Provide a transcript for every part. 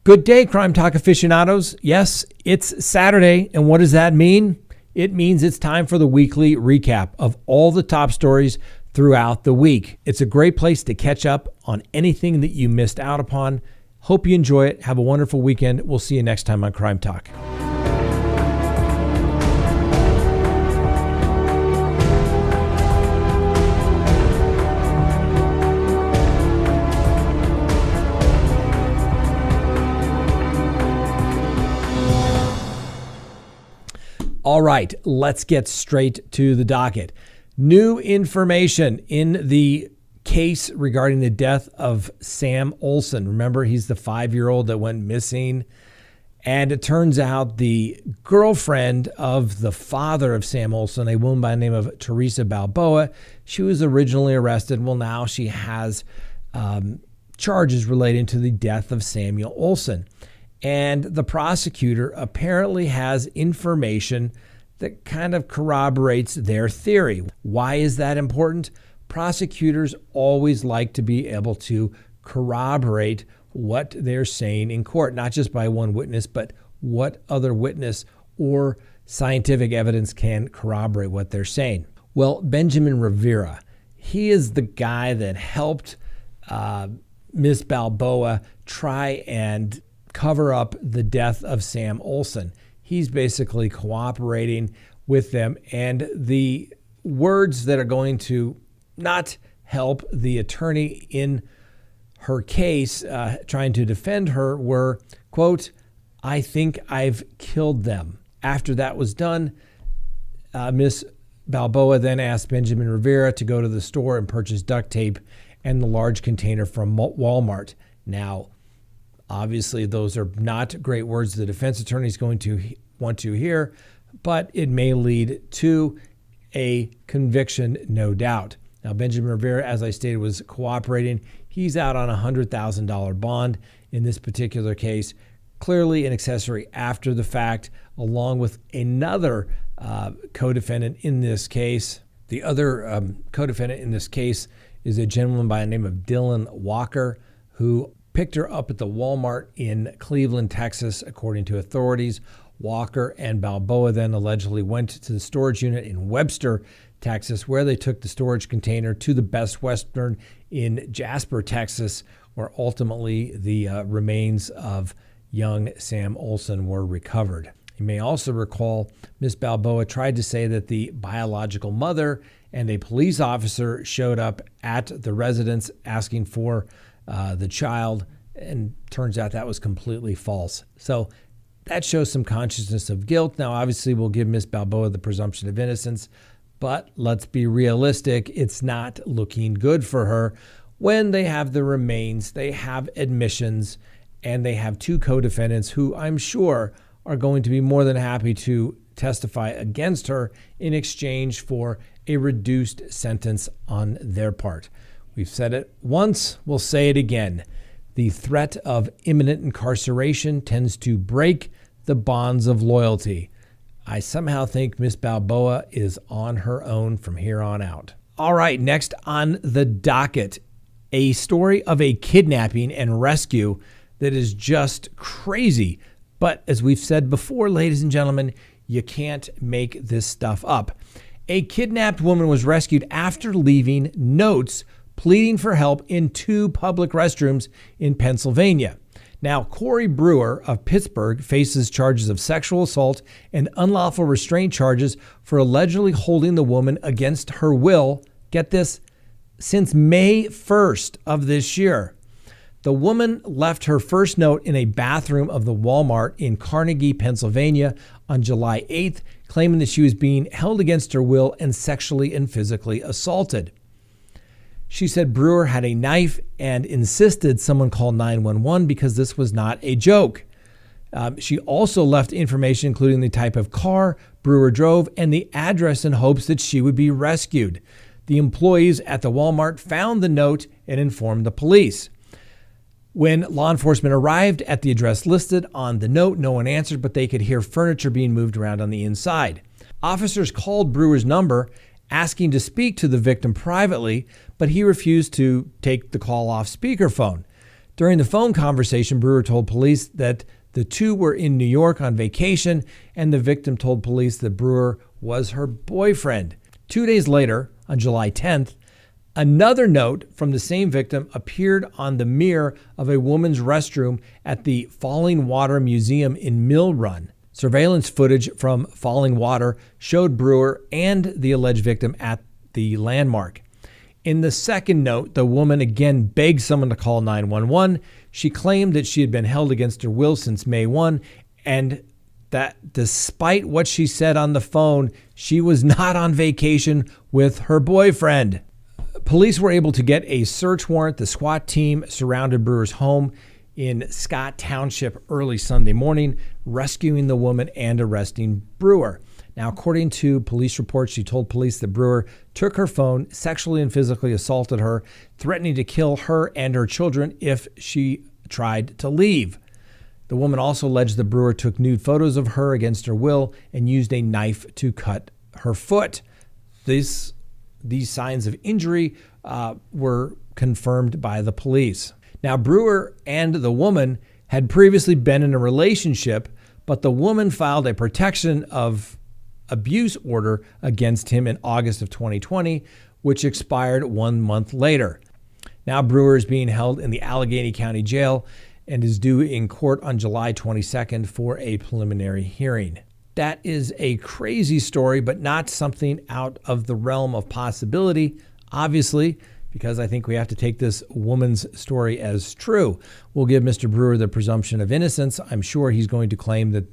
Good day, Crime Talk aficionados. Yes, it's Saturday, and what does that mean? It means it's time for the weekly recap of all the top stories throughout the week. It's a great place to catch up on anything that you missed out upon. Hope you enjoy it. Have a wonderful weekend. We'll see you next time on Crime Talk. All right, let's get straight to the docket. New information in the case regarding the death of Sam Olsen. Remember, he's the 5-year-old that went missing. And it turns out the girlfriend of the father of Sam Olsen, a woman by the name of Teresa Balboa, she was originally arrested. Well, now she has charges relating to the death of Samuel Olsen. And the prosecutor apparently has information that kind of corroborates their theory. Why is that important? Prosecutors always like to be able to corroborate what they're saying in court, not just by one witness, but what other witness or scientific evidence can corroborate what they're saying. Well, Benjamin Rivera, he is the guy that helped Miss Balboa try and cover up the death of Sam Olsen. He's basically cooperating with them, and the words that are going to not help the attorney in her case trying to defend her were, quote, "I think I've killed them." After that was done, Miss Balboa then asked Benjamin Rivera to go to the store and purchase duct tape and the large container from Walmart. Now, obviously, those are not great words the defense attorney is going to want to hear, but it may lead to a conviction, no doubt. Now, Benjamin Rivera, as I stated, was cooperating. He's out on a $100,000 bond in this particular case, clearly an accessory after the fact, along with another co-defendant in this case. The other co-defendant in this case is a gentleman by the name of Dylan Walker, who picked her up at the Walmart in Cleveland, Texas, according to authorities. Walker and Balboa then allegedly went to the storage unit in Webster, Texas, where they took the storage container to the Best Western in Jasper, Texas, where ultimately the remains of young Sam Olsen were recovered. You may also recall Miss Balboa tried to say that the biological mother and a police officer showed up at the residence asking for the child, and turns out that was completely false. So that shows some consciousness of guilt. Now, obviously, we'll give Miss Balboa the presumption of innocence, but let's be realistic. It's not looking good for her when they have the remains, they have admissions, and they have two co-defendants who I'm sure are going to be more than happy to testify against her in exchange for a reduced sentence on their part. We've said it once, we'll say it again. The threat of imminent incarceration tends to break the bonds of loyalty. I somehow think Miss Balboa is on her own from here on out. All right, next on the docket, a story of a kidnapping and rescue that is just crazy. But as we've said before, ladies and gentlemen, you can't make this stuff up. A kidnapped woman was rescued after leaving notes pleading for help in 2 public restrooms in Pennsylvania. Now, Corey Brewer of Pittsburgh faces charges of sexual assault and unlawful restraint charges for allegedly holding the woman against her will, get this, since May 1st of this year. The woman left her first note in a bathroom of the Walmart in Carnegie, Pennsylvania on July 8th, claiming that she was being held against her will and sexually and physically assaulted. She said Brewer had a knife and insisted someone call 911 because this was not a joke. She also left information including the type of car Brewer drove and the address in hopes that she would be rescued. The employees at the Walmart found the note and informed the police. When law enforcement arrived at the address listed on the note, no one answered, but they could hear furniture being moved around on the inside. Officers called Brewer's number asking to speak to the victim privately, but he refused to take the call off speakerphone. During the phone conversation, Brewer told police that the two were in New York on vacation, and the victim told police that Brewer was her boyfriend. 2 days later, on July 10th, another note from the same victim appeared on the mirror of a woman's restroom at the Falling Water Museum in Mill Run. Surveillance footage from Falling Water showed Brewer and the alleged victim at the landmark. In the second note, the woman again begged someone to call 911. She claimed that she had been held against her will since May 1, and that despite what she said on the phone, she was not on vacation with her boyfriend. Police were able to get a search warrant. The SWAT team surrounded Brewer's home in Scott Township early Sunday morning, rescuing the woman and arresting Brewer. Now, according to police reports, she told police that Brewer took her phone, sexually and physically assaulted her, threatening to kill her and her children if she tried to leave. The woman also alleged that Brewer took nude photos of her against her will and used a knife to cut her foot. These signs of injury were confirmed by the police. Now, Brewer and the woman had previously been in a relationship, but the woman filed a protection of abuse order against him in August of 2020, which expired 1 month later. Now Brewer is being held in the Allegheny County Jail and is due in court on July 22nd for a preliminary hearing. That is a crazy story, but not something out of the realm of possibility, obviously, because I think we have to take this woman's story as true. We'll give Mr. Brewer the presumption of innocence. I'm sure he's going to claim that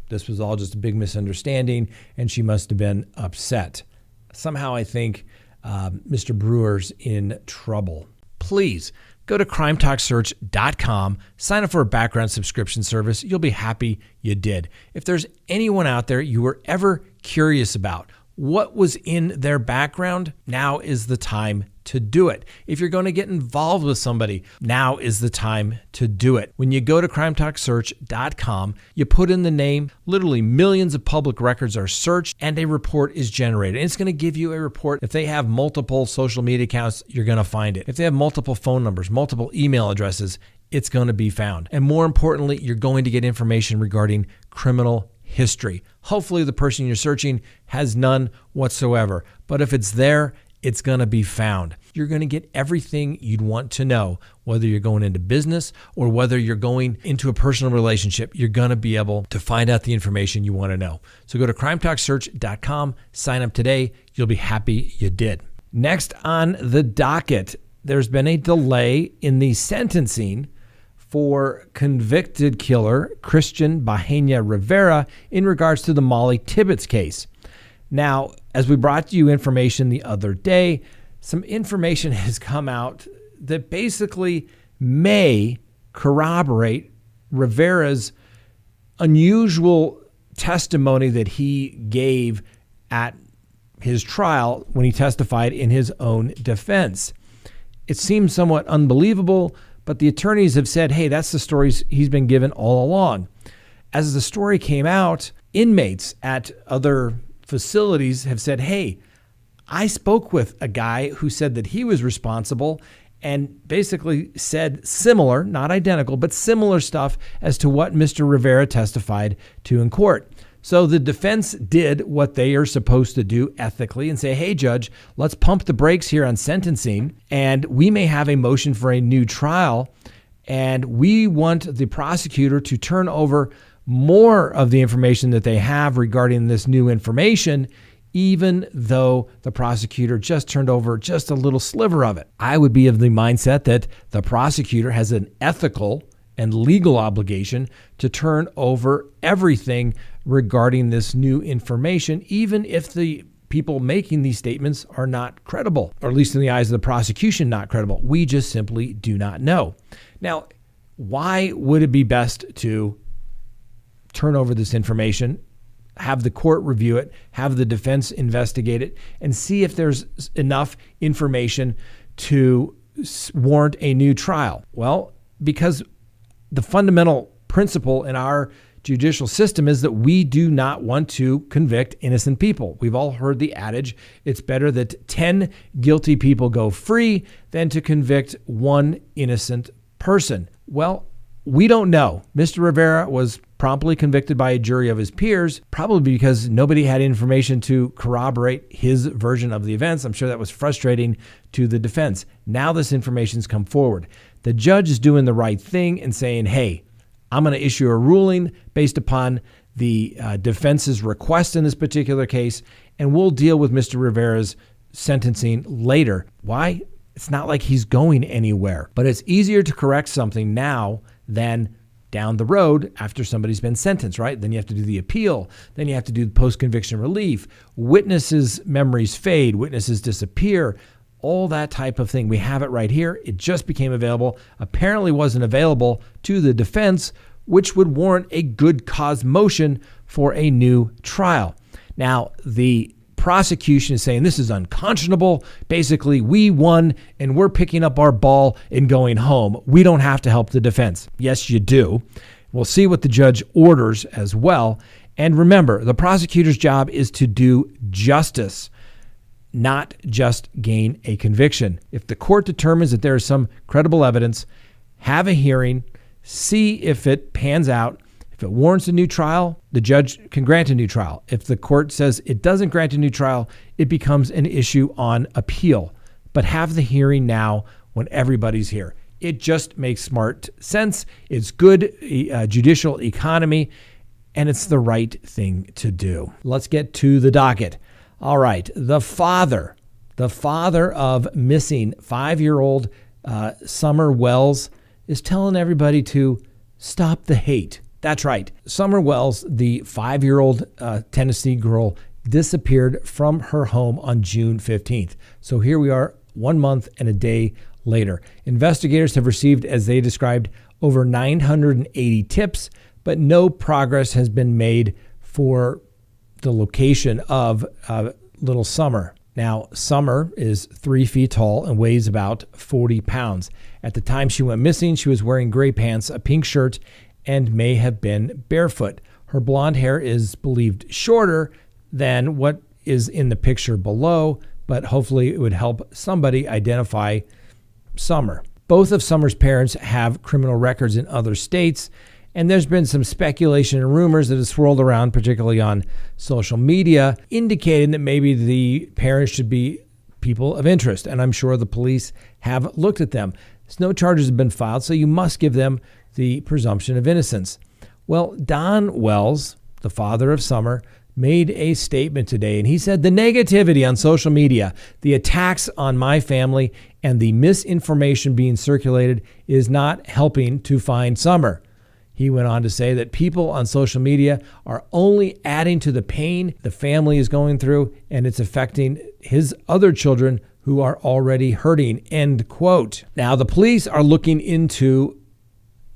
this was all just a big misunderstanding and she must have been upset. Somehow I think Mr. Brewer's in trouble. Please go to CrimeTalkSearch.com, sign up for a background subscription service. You'll be happy you did. If there's anyone out there you were ever curious about what was in their background, now is the time to do it. If you're going to get involved with somebody, now is the time to do it. When you go to CrimeTalkSearch.com, you put in the name, literally millions of public records are searched and a report is generated. And it's going to give you a report. If they have multiple social media accounts, you're going to find it. If they have multiple phone numbers, multiple email addresses, it's going to be found. And more importantly, you're going to get information regarding criminal history. Hopefully the person you're searching has none whatsoever. But if it's there, it's going to be found. You're going to get everything you'd want to know, whether you're going into business or whether you're going into a personal relationship. You're going to be able to find out the information you want to know. So go to CrimeTalkSearch.com, sign up today. You'll be happy you did. Next on the docket, there's been a delay in the sentencing for convicted killer Christian Bahena Rivera in regards to the Molly Tibbetts case. Now, as we brought you information the other day, some information has come out that basically may corroborate Rivera's unusual testimony that he gave at his trial when he testified in his own defense. It seems somewhat unbelievable, but the attorneys have said, hey, that's the story he's been given all along. As the story came out, inmates at other facilities have said, hey, I spoke with a guy who said that he was responsible and basically said similar, not identical, but similar stuff as to what Mr. Rivera testified to in court. So the defense did what they are supposed to do ethically and say, hey, judge, let's pump the brakes here on sentencing, and we may have a motion for a new trial, and we want the prosecutor to turn over more of the information that they have regarding this new information, even though the prosecutor just turned over just a little sliver of it. I would be of the mindset that the prosecutor has an ethical and legal obligation to turn over everything regarding this new information, even if the people making these statements are not credible, or at least in the eyes of the prosecution, not credible. We just simply do not know. Now, why would it be best to turn over this information, have the court review it, have the defense investigate it, and see if there's enough information to warrant a new trial? Well, because the fundamental principle in our judicial system is that we do not want to convict innocent people. We've all heard the adage, it's better that 10 guilty people go free than to convict one innocent person? Well, we don't know. Mr. Rivera was promptly convicted by a jury of his peers, probably because nobody had information to corroborate his version of the events. I'm sure that was frustrating to the defense. Now this information's come forward. The judge is doing the right thing and saying, hey, I'm going to issue a ruling based upon the defense's request in this particular case, and we'll deal with Mr. Rivera's sentencing later. Why? It's not like he's going anywhere, but it's easier to correct something now than down the road after somebody's been sentenced, right? Then you have to do the appeal. Then you have to do the post-conviction relief. Witnesses' memories fade. Witnesses disappear. All that type of thing. We have it right here. It just became available. Apparently wasn't available to the defense, which would warrant a good cause motion for a new trial. Now, the prosecution is saying this is unconscionable. Basically, we won and we're picking up our ball and going home. We don't have to help the defense. Yes, you do. We'll see what the judge orders as well. And remember, the prosecutor's job is to do justice, not just gain a conviction. If the court determines that there is some credible evidence, have a hearing, see if it pans out. If it warrants a new trial, the judge can grant a new trial. If the court says it doesn't grant a new trial, it becomes an issue on appeal. But have the hearing now when everybody's here. It just makes smart sense. It's good judicial economy, and it's the right thing to do. Let's get to the docket. All right, the father of missing 5-year-old Summer Wells is telling everybody to stop the hate. That's right. Summer Wells, the 5-year-old Tennessee girl, disappeared from her home on June 15th. So here we are 1 month and a day later. Investigators have received, as they described, over 980 tips, but no progress has been made for the location of little Summer. Now, Summer is 3 feet tall and weighs about 40 pounds. At the time she went missing, she was wearing gray pants, a pink shirt, and may have been barefoot. Her blonde hair is believed shorter than what is in the picture below, but hopefully it would help somebody identify Summer. Both of Summer's parents have criminal records in other states, and there's been some speculation and rumors that have swirled around, particularly on social media, indicating that maybe the parents should be people of interest. And I'm sure the police have looked at them. No charges have been filed, so you must give them the presumption of innocence. Well, Don Wells, the father of Summer, made a statement today, and he said the negativity on social media, the attacks on my family, and the misinformation being circulated is not helping to find Summer. He went on to say that people on social media are only adding to the pain the family is going through, and it's affecting his other children who are already hurting, end quote. Now, the police are looking into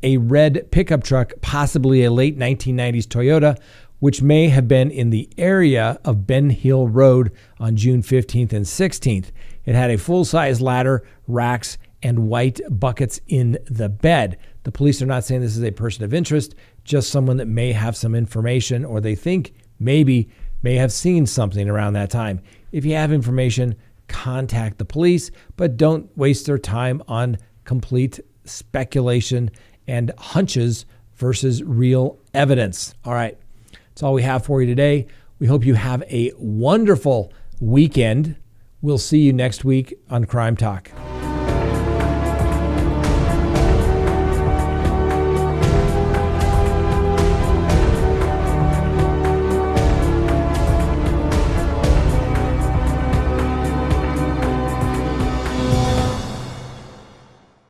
a red pickup truck, possibly a late 1990s Toyota, which may have been in the area of Ben Hill Road on June 15th and 16th. It had a full-size ladder, racks, and white buckets in the bed. The police are not saying this is a person of interest, just someone that may have some information, or they think maybe may have seen something around that time. If you have information, contact the police, but don't waste their time on complete speculation and hunches versus real evidence. All right, that's all we have for you today. We hope you have a wonderful weekend. We'll see you next week on Crime Talk.